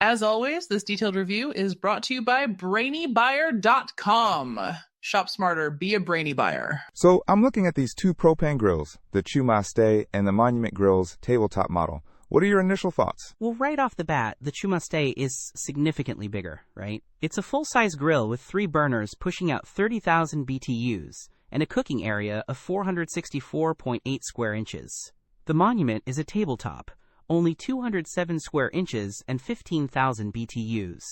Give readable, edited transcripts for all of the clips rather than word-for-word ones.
As always, this detailed review is brought to you by BrainyBuyer.com. Shop smarter, be a brainy buyer. So I'm looking at these two propane grills, the Chumaste and the Monument Grills tabletop model. What are your initial thoughts? Well, right off the bat, the Chumaste is significantly bigger, right? It's a full-size grill with 3 burners pushing out 30,000 BTUs and a cooking area of 464.8 square inches. The Monument is a tabletop, only 207 square inches and 15,000 BTUs.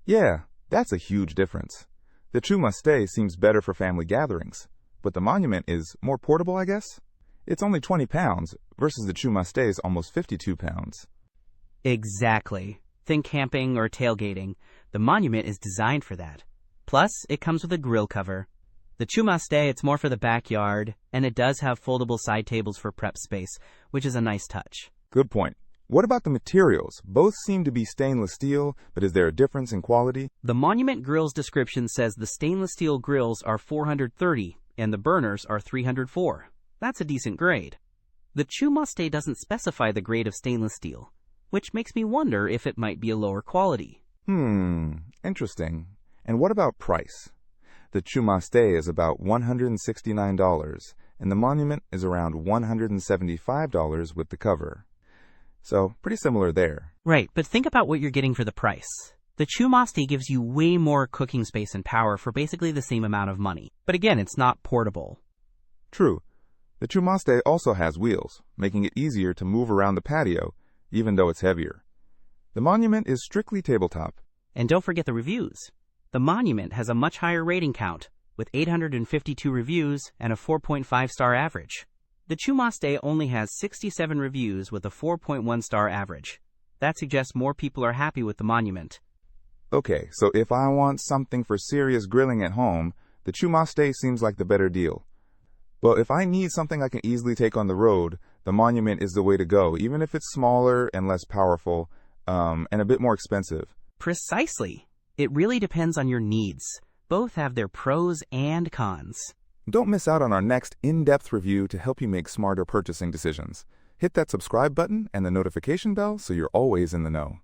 Yeah, that's a huge difference. The Chumaste seems better for family gatherings, but the Monument is more portable, I guess? It's only 20 pounds versus the Chumaste's almost 52 pounds. Exactly. Think camping or tailgating. The Monument is designed for that. Plus, it comes with a grill cover. The Chumaste, it's more for the backyard, and it does have foldable side tables for prep space, which is a nice touch. Good point. What about the materials? Both seem to be stainless steel, but is there a difference in quality? The Monument Grill's description says the stainless steel grills are 430 and the burners are 304. That's a decent grade. The Chumaste doesn't specify the grade of stainless steel, which makes me wonder if it might be a lower quality. Interesting. And what about price? The Chumaste is about $169, and the Monument is around $175 with the cover. So, pretty similar there. Right, but think about what you're getting for the price. The Chumaste gives you way more cooking space and power for basically the same amount of money. But again, it's not portable. True. The Chumaste also has wheels, making it easier to move around the patio, even though it's heavier. The Monument is strictly tabletop. And don't forget the reviews. The Monument has a much higher rating count, with 852 reviews and a 4.5-star average. The Chumaste only has 67 reviews with a 4.1-star average. That suggests more people are happy with the Monument. Okay, so if I want something for serious grilling at home, the Chumaste seems like the better deal. But if I need something I can easily take on the road, the Monument is the way to go, even if it's smaller and less powerful, and a bit more expensive. Precisely. It really depends on your needs. Both have their pros and cons. Don't miss out on our next in-depth review to help you make smarter purchasing decisions. Hit that subscribe button and the notification bell so you're always in the know.